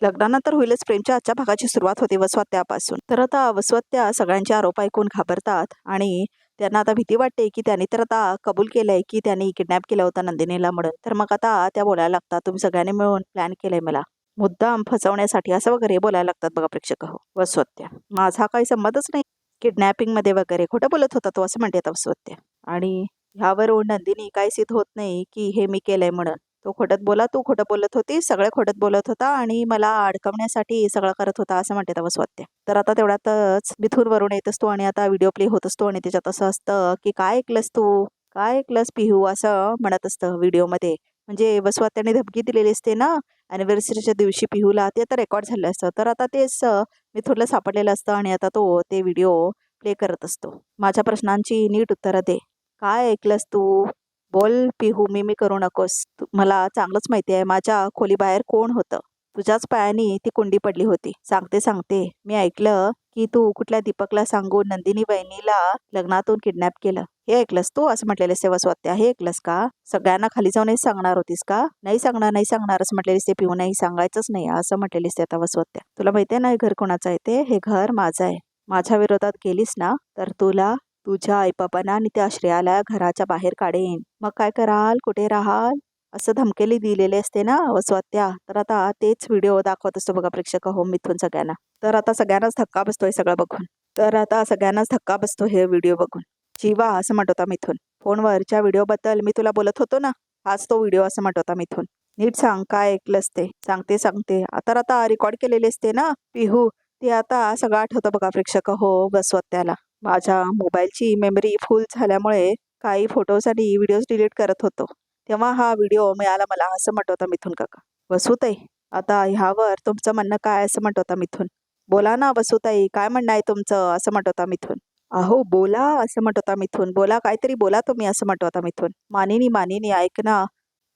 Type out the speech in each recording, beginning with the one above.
लग्नानंतर होईलच प्रेमच्या आजच्या भागाची सुरुवात होते वसवात्यापासून. तर आता वसवात्या सगळ्यांचे आरोप ऐकून घाबरतात आणि त्यांना आता भीती वाटते की त्यांनी तर आता कबूल केलंय की त्यांनी किडनॅप केलं होतं नंदिनीला म्हणून. तर मग आता त्या बोलायला लागतात, तुम्ही सगळ्यांनी मिळून प्लॅन केलंय मला मुद्दाम फसवण्यासाठी, असं वगैरे बोलायला लागतात बघा प्रेक्षक हो. वसवात्या, माझा काही संबंधच नाही किडनॅपिंग मध्ये वगैरे, खोटं बोलत होता तो, असं म्हणते आता वसवात्या. आणि ह्यावरून नंदिनी काय सिद्ध होत नाही की हे मी केलंय म्हणून. तो खोटत बोला, तू खोटं बोलत होती, सगळे खोटत बोलत होता आणि मला अडकवण्यासाठी सगळं करत होता, असं म्हणते वसवात्या. तर आता तेवढ्यातच मिथून वरून येत असतो आणि आता व्हिडिओ प्ले होत असतो आणि त्याच्यात असं असतं की काय ऐकलंस तू, काय ऐकलंस पिहू, असं म्हणत असतं व्हिडिओमध्ये. म्हणजे वसवात्याने धमकी दिलेली असते ना अॅनिव्हर्सरीच्या दिवशी पिहूला, ते आता रेकॉर्ड झालं असतं. तर आता तेच मिथुनला सापडलेलं असतं आणि आता तो ते व्हिडिओ प्ले करत असतो. माझ्या प्रश्नांची नीट उत्तरं दे, काय ऐकलंस तू, बोल पिहू, मी करू नकोस. मला चांगलंच माहिती आहे माझ्या खोलीबाहेर कोण होतं. तुझ्याच पायानी ती कुंडी पडली होती. सांगते सांगते, मी ऐकलं की तू कुठल्या दीपकला सांगून नंदिनी बहिणीला लग्नातून किडनॅप केलं. हे ऐकलंस तू, असं म्हटलेले सेवा स्वत्या, हे ऐकलंस का? सगळ्यांना खाली जाऊनच सांगणार होतीस का? नाही सांगणार, नाही सांगणार असं म्हटलेलीस ते पिहू. नाही सांगायचंच नाही असं म्हटलेलीस ते आता वसवत्या. तुला माहितीये ना हे घर कोणाचं आहे ते? हे घर माझं आहे. माझ्या विरोधात गेलीस ना तर तुला तुझ्या आईबापांना आणि त्या श्रेयाला घराच्या बाहेर काढेन. मग काय कराल, कुठे राहाल, असं धमकेली दिलेले असते ना वसवात्या. तर आता तेच व्हिडिओ दाखवत असतो बघा प्रेक्षक हो मिथून सगळ्यांना. तर आता सगळ्यांनाच धक्का बसतोय सगळं बघून. तर आता सगळ्यांनाच धक्का बसतो हे व्हिडिओ बघून. जीवा, असं म्हणत होता मिथून, फोनवरच्या व्हिडिओबद्दल मी तुला बोलत होतो ना, हाच तो व्हिडिओ, असं म्हणत होता मिथून. नीट सांग काय ऐकलंस ते. सांगते सांगते, आता रेकॉर्ड केलेले असते ना पिहू, ते आता सगळं आठवतं बघा प्रेक्षक हो वसवत्याला. माझ्या मोबाईलची मेमरी फुल झाल्यामुळे काही फोटोज आणि व्हिडिओज डिलीट करत होतो, तेव्हा हा व्हिडिओ मिळाला मला, असं म्हणत होता मिथून काका. वसुताई, आता ह्यावर तुमचं म्हणणं काय, असं म्हणत होता मिथून. बोला ना वसुताई, काय म्हणणं आहे तुमचं, असं म्हणत होता मिथून. अहो बोला, असं म्हणत होता मिथून. बोला, काहीतरी बोला तुम्ही, असं म्हणत होता मिथून. मानिनी मानिनी ऐक ना.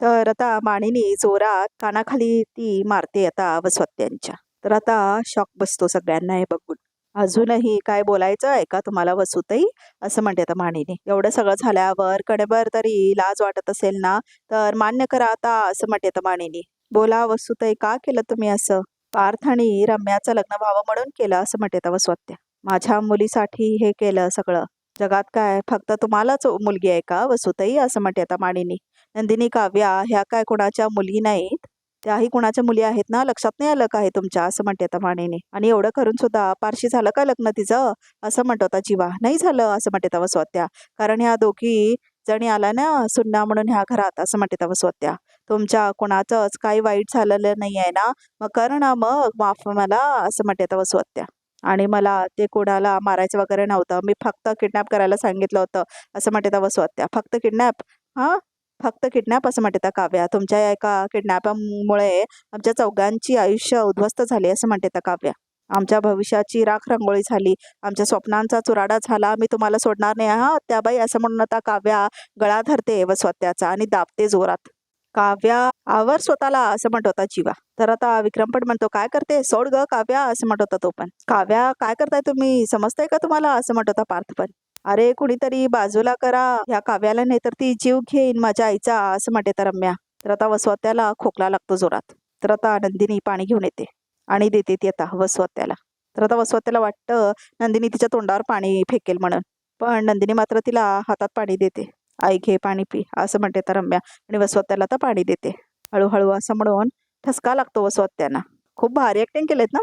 तर आता मानिनी जोरात कानाखाली ती मारते आता वसवत्यांच्या. तर आता शॉक बसतो सगळ्यांना हे बघून. अजूनही काय बोलायचं आहे का तुम्हाला वसुताई, असं म्हणते आता मानिनी. एवढं सगळं झाल्यावर कणभर तरी लाज वाटत असेल ना तर मान्य करा आता, असं म्हणते आता मानिनी. बोला वसुताई, का केलं तुम्ही असं? पार्थ आणि रम्याचं लग्न व्हावं म्हणून केलं, असं म्हणते आता वसवत्या. माझ्या मुलीसाठी हे केलं सगळं. जगात काय फक्त तुम्हालाच मुलगी आहे का वसुताई, असं म्हणते आता मानिनी. नंदिनी, काव्या ह्या काय कोणाच्या मुली नाहीत, त्याही कोणाच्या मुली आहेत ना, लक्षात नाही आलं का हे तुमच्या, असं म्हणते आता मानिनी. आणि एवढं करून सुद्धा पारशी झालं का लग्न तिचं, असं म्हणत होता जीवा. नाही झालं, असं म्हणते आता वसवत्या, कारण ह्या दोघी जणी आला ना सुन्ना म्हणून ह्या घरात, असं म्हणते आता वसवत्या. तुमच्या कोणाचंच काही वाईट झालेलं नाही आहे ना, मग कर ना मग माफ मला, असं म्हणते आता वसवत्या. आणि मला ते कोणाला मारायचं वगैरे नव्हतं, मी फक्त किडनॅप करायला सांगितलं होतं, असं म्हणते आता वसवत्या. फक्त किडनॅप? हां, फक्त किडनॅप, असं म्हणते त्या काव्या. तुमच्या या एका किडनॅपमुळे आमच्या चौघांची आयुष्य उद्ध्वस्त झाले, असं म्हणते त्या काव्या. आमच्या भविष्याची राख रांगोळी झाली, आमच्या स्वप्नांचा चुराडा झाला, मी तुम्हाला सोडणार नाही हा त्याबाई, असं म्हणून आता काव्या गळा धरते वसवत्याचा आणि दाबते जोरात. काव्या, आवर स्वतःला, असं म्हणत होता जीवा. तर आता विक्रम पण म्हणतो, काय करते, सोड ग काव्या, असं म्हणत होता तो पण. काव्या, काय करताय तुम्ही, समजताय का तुम्हाला, असं म्हणत होता पार्थ पण. अरे कुणीतरी बाजूला करा ह्या काव्याला, नाही तर ती जीव घेईन माझ्या आईचा, असं म्हणते तर रम्या. तर आता वसवत्याला खोकला लागतो जोरात. तर आता नंदिनी पाणी घेऊन येते आणि देते ती आता वसवत्याला. तर आता वसवत्याला वाटतं नंदिनी तिच्या तोंडावर पाणी फेकेल म्हणून, पण नंदिनी मात्र तिला हातात पाणी देते. आई घे पाणी पी, असं म्हणते तर रम्या. आणि वसवत्याला तर पाणी देते हळूहळू, असं म्हणून ठसका लागतो वसवत्यांना. खूप भारी ऍक्टिंग केलेत ना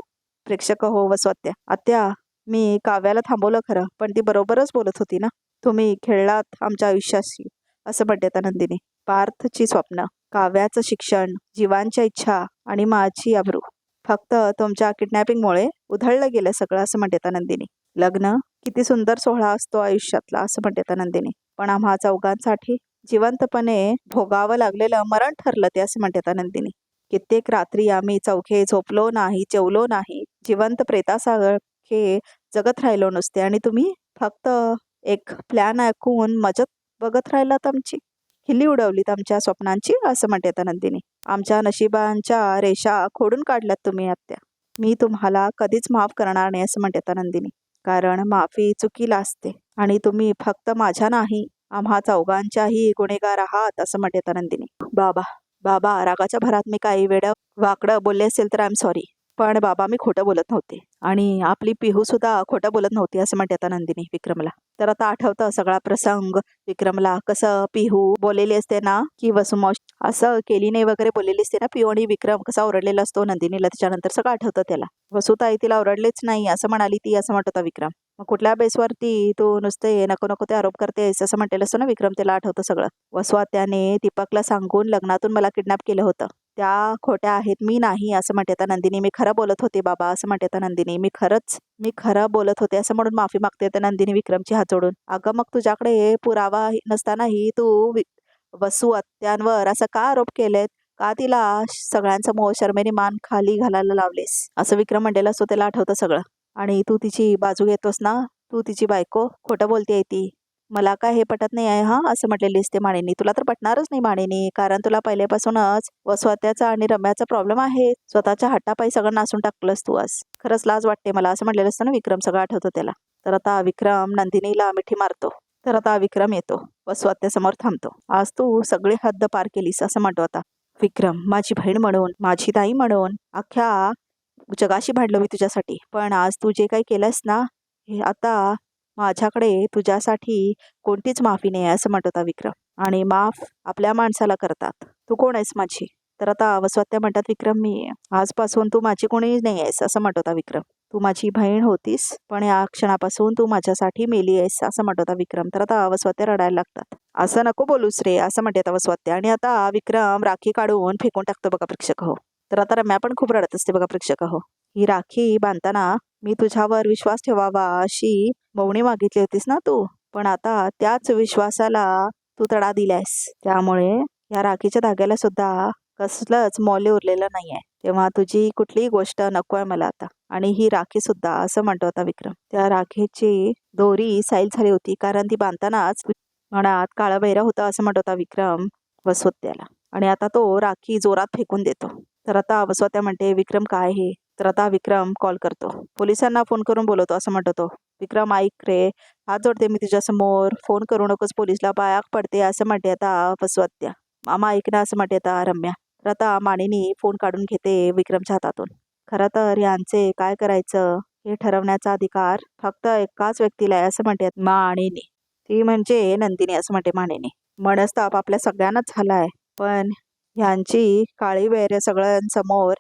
प्रेक्षक हो वसवत्या. आत्या, मी काव्याला थांबवलं खरं, पण ती बरोबरच बोलत होती ना, तुम्ही खेळलात आमच्या आयुष्याशी, असं म्हणते आता नंदिनी. पार्थची स्वप्न, काव्याचं शिक्षण, जीवांच्या इच्छा आणि माझी अब्रू, फक्त तुमच्या किडनॅपिंगमुळे उधळलं गेलं सगळं, असं म्हणते आता नंदिनी. लग्न किती सुंदर सोहळा असतो आयुष्यातला, असं म्हणते आता नंदिनी, पण आम्हा चौघांसाठी जिवंतपणे भोगावं लागलेलं मरण ठरलं ते, असं म्हणते आता नंदिनी. कित्येक रात्री आम्ही चौघे झोपलो नाही, जेवलो नाही, जिवंत प्रेतासारखे जगत राहिलो नुसते, आणि तुम्ही फक्त एक प्लॅन ऐकून मजत बघत राहिलात, आमची खिल्ली उडवलीत आमच्या स्वप्नांची, असं म्हणते आता नंदिनी. आमच्या नशिबांच्या रेषा खोडून काढल्यात तुम्ही आत्या. मी तुम्हाला कधीच माफ करणार नाही, असं म्हणते आता नंदिनी, कारण माफी चुकीला असते आणि तुम्ही फक्त माझ्या नाही आम्हा चौघांच्याही गुन्हेगार आहात, असं म्हणते आता नंदिनी. बाबा, बाबा रागाच्या भरात मी काही वेळा वाकडं बोलले असेल तर आय एम सॉरी. पण बाबा मी खोटं बोलत नव्हते आणि आपली पिहू सुद्धा खोटं बोलत नव्हती असं म्हणते आता नंदिनी विक्रमला. तर आता आठवतं सगळा प्रसंग विक्रमला, कसं पिहू बोललेली असते ना की वसुमावशी असं केली नाही वगैरे बोललेली असते ना पिहू, आणि विक्रम कसा ओरडलेला असतो नंदिनीला. त्याच्यानंतर सगळं आठवतं त्याला. वसुताई तिला ओरडलेच नाही असं म्हणाली ती, असं म्हणत होता विक्रम. मग कुठल्या बेसवरती तू नुसते नको नको ते आरोप करतेस असं म्हटलेलं असतं ना विक्रम. त्याला आठवतं सगळं. वसुआत्याने दीपकला सांगून लग्नातून मला किडनॅप केलं होतं. त्या खोट्या आहेत, मी नाही असं म्हणते आता नंदिनी. मी खरं बोलत होते बाबा असं म्हणते आता नंदिनी. मी खरं बोलत होते असं म्हणून माफी मागते आता नंदिनी विक्रमची हात जोडून. अगं मग तुझ्याकडे पुरावा नसतानाही तू वसू आत्यांवर असं का आरोप केलेत? का तिला सगळ्यांसमोर शर्मेने मान खाली घालायला लावलेस असं विक्रम म्हणलेला असतो. त्याला आठवतं सगळं. आणि तू तिची बाजू घेतोस ना, तू तिची बायको, खोटं बोलतेय ती. मला काय हे पटत नाही आहे हा असं म्हटलेलीस ते माणिनी. तुला तर पटणारच नाही माणिनी, कारण तुला पहिल्यापासूनच वसवात्याचा आणि रम्याचा प्रॉब्लेम आहे. स्वतःच्या हट्टापायी सगळं नासून टाकलंस तू आज. खरंच लाज वाटते मला असं म्हटलेलं असतं ना विक्रम. सगळं आठवतं त्याला. तर आता विक्रम नंदिनीला मिठी मारतो. तर आता विक्रम येतो, वसवात्यासमोर थांबतो. आज तू सगळी हद्द पार केलीस असं म्हणतो आता विक्रम. माझी बहीण म्हणून, माझी ताई म्हणून अख्ख्या जगाशी भांडलो मी तुझ्यासाठी. पण आज तू जे काही केलंस ना, हे आता माझ्याकडे तुझ्यासाठी कोणतीच माफी नाही आहे असं म्हणत होता विक्रम. आणि माफ आपल्या माणसाला करतात. तू कोण आहेस माझी? तर आता वसवात्या म्हणतात विक्रम, मी आजपासून तू माझी कोणी नाही आहेस असं म्हणत होता विक्रम. तू माझी बहीण होतीस, पण या क्षणापासून तू माझ्यासाठी मेली आहेस असं म्हणत होता विक्रम. तर आता वसवात्या रडायला लागतात. असं नको बोलूस रे असं म्हणते आता वसवात्या. आणि आता विक्रम राखी काढून फेकून टाकतो बघा प्रेक्षक हो. तर आता रम्या पण खूप रडत असते बघा प्रेक्षक हो. ही राखी बांधताना मी तुझ्यावर विश्वास ठेवावा अशी मौनी मागितली होतीस ना तू, पण आता त्याच विश्वासाला तू तडा दिलायस. त्यामुळे या राखीच्या धाग्याला सुद्धा कसलंच मौल्य उरलेलं नाहीये. तेव्हा तुझी कुठलीही गोष्ट नको आहे मला आता. आणि ही राखी सुद्धा असं म्हणतो आता विक्रम. त्या राखीची दोरी सैल झाली होती, कारण ती बांधतानाच मनात काळा बहिरा होता असं म्हणत होता विक्रम वसवत्याला. आणि आता तो राखी जोरात फेकून देतो. तर आता वसवत्या म्हणते विक्रम काय हे? तर आता विक्रम कॉल करतो, पोलिसांना फोन करून बोलवतो असं म्हणतो तो. विक्रम ऐक रे, हात जोडते मी तुझ्यासमोर, फोन करू नकोस पोलिसला, पायाक पडते असं म्हणते आता वसवत्या. मामा ऐक ना असं म्हणते आता रम्या. तर आता माणिनी फोन काढून घेते विक्रमच्या हातातून. खरं तर यांचे काय करायचं हे ठरवण्याचा अधिकार फक्त एकाच व्यक्तीला आहे असं म्हणते माणिनी. ती म्हणजे नंदिनी असं म्हणते माणिनी. मनस्ताप आपल्या सगळ्यांनाच झालाय, पण ह्यांची काळी बेर सगळ्यांसमोर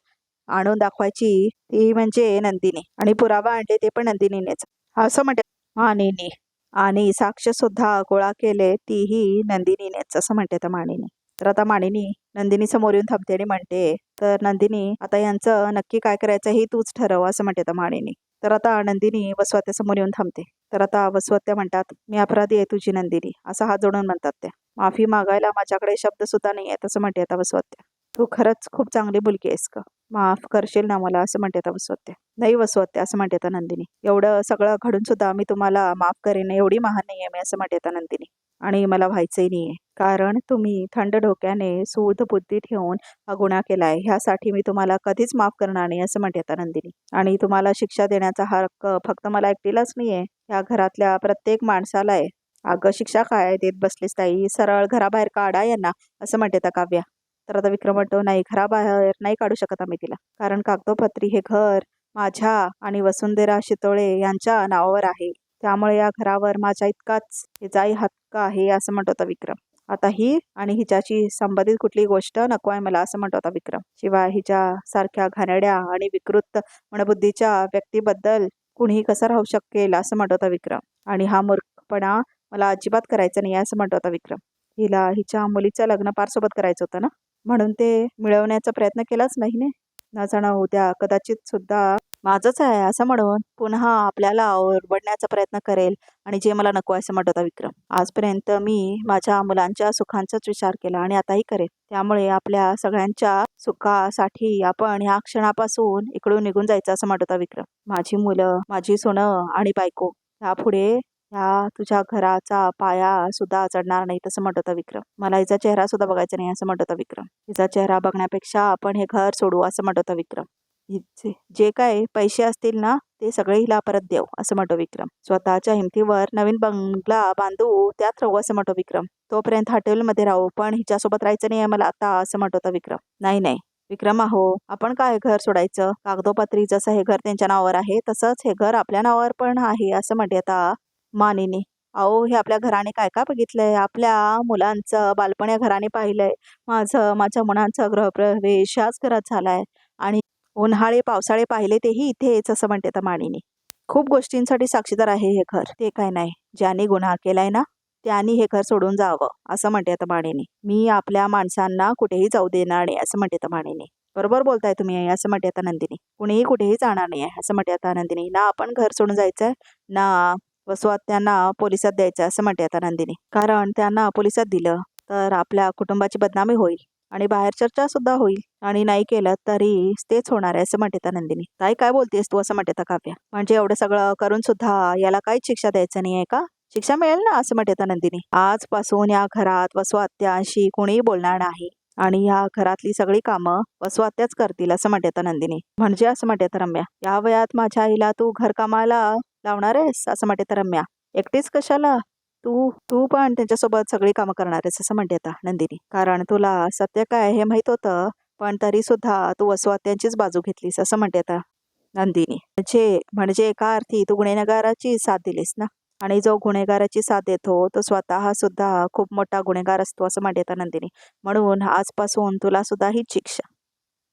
आणून दाखवायची ती म्हणजे नंदिनी, आणि पुरावा आणले ते पण नंदिनीनेच असं म्हणते माणिनी. आणि साक्ष सुद्धा गोळा केले तीही नंदिनीनेच असं म्हणते आता माणिनी. तर आता माणिनी नंदिनी समोर येऊन थांबते आणि म्हणते, तर नंदिनी आता यांचं नक्की काय करायचं हे तूच ठरव असं म्हणते आता माणिनी. तर आता नंदिनी वसवात्या समोर येऊन थांबते. तर आता वसवात्या म्हणतात, मी अपराधी आहे तुझी नंदिनी असं हात जोडून म्हणतात त्या. माफी मागायला माझ्याकडे शब्द सुद्धा नाही आहे असं म्हणते आता वसवात्या. तू खरंच खूप चांगली मुलगी आहेस का? माफ करशील ना मला असं म्हणते आता वसवात्या. नाही वसवात्या असं म्हणते आता नंदिनी. एवढं सगळं घडून सुद्धा मी तुम्हाला माफ करेन एवढी महान नाही आहे मी असं म्हणते आता नंदिनी. आणि मला व्हायचंही नाहीये, कारण तुम्ही थंड डोक्याने सूड बुद्धी ठेवून हा गुन्हा केलाय, ह्यासाठी मी तुम्हाला कधीच माफ करणार नाही असं म्हणते आता नंदिनी. आणि तुम्हाला शिक्षा देण्याचा हक्क फक्त मला एकटीलाच नाहीये, या घरातल्या प्रत्येक माणसाला आहे. अगं शिक्षा काय देत बसलीस ताई, सरळ घराबाहेर काढा यांना असं म्हणते आता काव्या. तर आता विक्रम म्हणतो, नाही घराबाहेर नाही काढू शकत आम्ही तिला, कारण कागदोपत्री हे घर माझ्या आणि वसुंधरा शितोळे यांच्या नावावर आहे. त्यामुळे या घरावर माझ्या इतकाच हिचाही हक्क आहे असं म्हणतो होता विक्रम. आता ही आणि हिच्याशी संबंधित कुठली गोष्ट नको आहे मला असं म्हणतो होता विक्रम. शिवाय हिच्या सारख्या घाणेरड्या आणि विकृत मनबुद्धीच्या व्यक्तीबद्दल कुणीही कसं राहू शकेल असं म्हणतो होता विक्रम. आणि हा मूर्खपणा मला अजिबात करायचा नाही असं म्हणतो होता विक्रम. हिला हिच्या मुलीचं लग्न पार सोबत करायचं होतं ना, म्हणून ते मिळवण्याचा प्रयत्न केलाच नाही ने. न जाणं उद्या कदाचित सुद्धा माझंच आहे असं म्हणून पुन्हा आपल्याला ओरबडण्याचा प्रयत्न करेल, आणि जे मला नको आहे असं म्हणत होता विक्रम. आजपर्यंत मी माझ्या मुलांच्या सुखांचाच विचार केला आणि आताही करेल. त्यामुळे आपल्या सगळ्यांच्या सुखासाठी आपण ह्या क्षणापासून इकडून निघून जायचं असं म्हणत होता विक्रम. माझी मुलं, माझी सोनं आणि बायको ह्यापुढे ह्या तुझ्या घराचा पाया सुद्धा चढणार नाही तसं म्हणत होता विक्रम. मला हिचा चेहरा सुद्धा बघायचा नाही असं म्हणत होता विक्रम. हिचा चेहरा बघण्यापेक्षा आपण हे घर सोडू असं म्हणत होता विक्रम. जे काही पैसे असतील ना ते सगळे हिला परत देऊ असं म्हणतो विक्रम. स्वतःच्या हिमतीवर नवीन बंगला बांधू, त्यात राहू असं म्हणतो विक्रम. तोपर्यंत हॉटेलमध्ये राहू, पण हिच्यासोबत राहायचं नाही आहे मला आता असं म्हणत होता विक्रम. नाही नाही विक्रम अहो, आपण काय घर सोडायचं? कागदोपत्री जसं हे घर त्यांच्या नावावर आहे तसंच हे घर आपल्या नावावर पण आहे असं म्हणते आता मानिनी. अहो हे आपल्या घराने काय काय बघितलंय, आपल्या मुलांचं बालपण या घराने पाहिलंय, माझ्या मुलांचा गृहप्रवेश याच घरात झालाय आणि उन्हाळे पावसाळे पाहिले तेही इथेच असं म्हणते आता मानिनी. खूप गोष्टींसाठी साक्षीदार आहे हे घर, ते काय नाही, ज्यांनी गुन्हा केलाय ना त्यांनी हे घर सोडून जावं असं म्हणते आता मानिनी. मी आपल्या माणसांना कुठेही जाऊ देणार नाही असं म्हणते आता मानिनी. बरोबर बोलताय तुम्ही असं म्हणते आता नंदिनी. कुणीही कुठेही जाणार नाही आहे असं म्हणते आता नंदिनी. ना आपण घर सोडून जायचंय ना वसुआत्यांना पोलिसात द्यायचं असं म्हणते आता नंदिनी. कारण त्यांना पोलिसात दिलं तर आपल्या कुटुंबाची बदनामी होईल आणि बाहेर चर्चा सुद्धा होईल आणि नाही केलं तरी तेच होणार आहे असं म्हणते आता नंदिनी. ताई काय बोलतेस तू असं म्हणते आता काव्या. म्हणजे एवढं सगळं करून सुद्धा याला काहीच शिक्षा द्यायचं नाही आहे का? शिक्षा मिळेल ना असं म्हणते आता नंदिनी. आजपासून या घरात वसुआत्यांशी कोणीही बोलणार नाही आणि या घरातली सगळी कामं वसुआत्याच करतील असं म्हणते आता नंदिनी. म्हणजे असं म्हणते आता रम्या. या वयात माझ्या आईला तू घरकामाला लावणार आहेस असं म्हणते आता रम्या. एकटीच कशाला, तू तू पण त्यांच्यासोबत सगळी कामं करणार आहेस असं म्हणते आता नंदिनी. कारण तुला सत्य काय हे माहित होतं पण तरी सुद्धा तू वसुआत्यांचीच बाजू घेतलीस असं म्हणते आता नंदिनी. म्हणजे एका अर्थी तू गुन्हेगाराची साथ दिलीस ना, आणि जो गुन्हेगाराची साथ देतो तो स्वतः सुद्धा खूप मोठा गुन्हेगार असतो असं म्हणते आता नंदिनी. म्हणून आजपासून तुला सुद्धा ही शिक्षा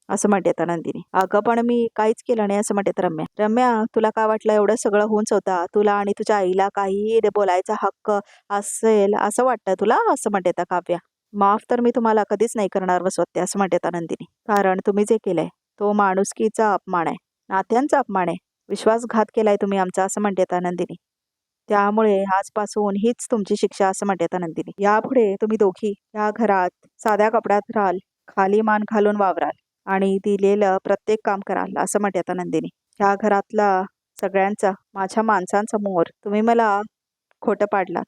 असं म्हणते आता नंदिनी. अगं पण मी काहीच केलं नाही असं म्हणते रम्या. रम्या तुला काय वाटलं एवढं सगळं होऊन होता, तुला आणि तुझ्या आईला काहीही बोलायचा हक्क असेल असं वाटतं तुला असं म्हणते आता काव्या. माफ तर मी तुम्हाला कधीच नाही करणार वसवते असं म्हणते आता नंदिनी. कारण तुम्ही जे केलंय तो माणुसकीचा अपमान आहे, नात्यांचा अपमान आहे, विश्वासघात केलाय तुम्ही आमचा असं म्हणते आता नंदिनी. त्यामुळे आजपासून हीच तुमची शिक्षा असं म्हणते आता नंदिनी. यापुढे तुम्ही दोघी या घरात साध्या कपड्यात राहाल, खाली मान घालून वावराल आणि दिलेलं प्रत्येक काम कराल असं म्हणते आता नंदिनी. ह्या घरातला सगळ्यांचा माझ्या माणसांसमोर तुम्ही मला खोटं पाडलात,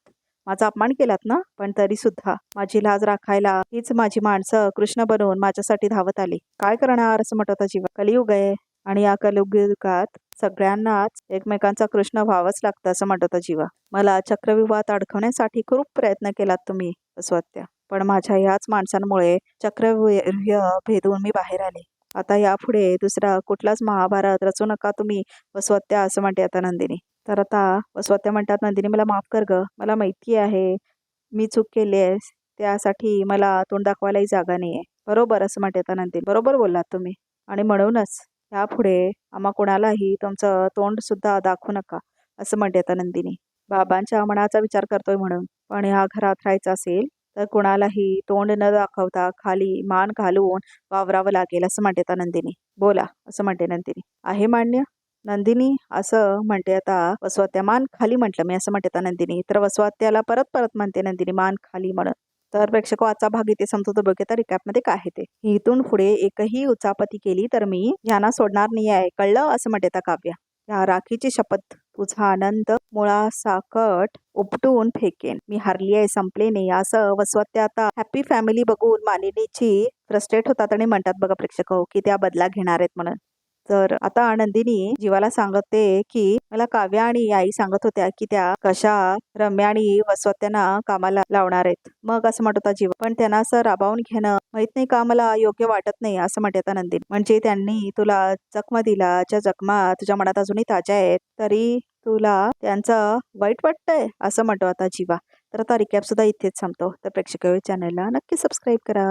माझा अपमान केलात ना, पण तरी सुद्धा माझी लाज राखायला हीच माझी माणसं कृष्ण बनवून माझ्यासाठी धावत आली. काय करणार असं म्हणत होता जीवा. कलियुग आहे आणि या कलियुगात सगळ्यांनाच एकमेकांचा कृष्ण व्हावंच लागतं असं म्हणत होता जीवा. मला चक्रव्यूहात अडकवण्यासाठी खूप प्रयत्न केलात तुम्ही वसुआत्या, पण माझ्या ह्याच माणसांमुळे चक्रव्यूह भेदून मी बाहेर आले. आता यापुढे दुसरा कुठलाच महाभारत रचू नका तुम्ही वसुआत्या असं म्हणते आता नंदिनी. तर आता वसुआत्या म्हणतात नंदिनी मला माफ कर ग, मला माहिती आहे मी चूक केली आहे, त्यासाठी मला तोंड दाखवायलाही जागा नाही आहे. बरोबर असं म्हणते आता नंदिनी. बरोबर बोललात तुम्ही आणि म्हणूनच यापुढे आम्हा कोणालाही तुमचं तोंड सुद्धा दाखवू नका असं म्हणते आता नंदिनी. बाबांच्या मनाचा विचार करतोय म्हणून, पण ह्या घरात राहायचं असेल तर कोणालाही तोंड न दाखवता खाली मान घालून वावरावं लागेल असं म्हणते आता नंदिनी. बोला असं म्हणते नंदिनी. आहे मान्य नंदिनी असं म्हणते आता वसुआत्या. मान खाली म्हटलं मी असं म्हणते आता नंदिनी. तर वसुआत्याला परत परत म्हणते नंदिनी मान खाली म्हणत. तर प्रेक्षक आजचा भाग इथे संपतो. बघे तर रिकॅपमध्ये काय आहे ते. इथून पुढे एकही उचापती केली तर मी ह्यांना सोडणार नाही आहे, कळलं असं म्हणते आता काव्या. या राखीची शपथ, तुझा आनंद मुळासाकट उपटून फेकेन, मी हारली आहे, संपले नाही असं वसुआत्या आता हॅपी फॅमिली बघून मानिनीची फ्रस्ट्रेट होतात आणि म्हणतात बघा प्रेक्षक की त्या बदला घेणार आहेत म्हणून. तर आता नंदिनी जीवाला सांगते की मला काव्या आणि आई सांगत होत्या की त्या कशा रम्या आणि वसुआत्यांना कामाला लावणार आहेत. मग असं म्हणत होता जीवा, पण त्यांना असं राबावून घेणं माहित नाही का मला योग्य वाटत नाही असं म्हणते आता नंदिनी. म्हणजे त्यांनी तुला जखमा दिला, ज्या जखमा तुझ्या मनात अजूनही ताज्या आहेत तरी तुला त्यांचं वाईट वाटतंय असं म्हणतो आता जीवा. तर आता रिकॅप सुद्धा इथेच संपतो. तर प्रेक्षक चॅनलला नक्की सबस्क्राईब करा.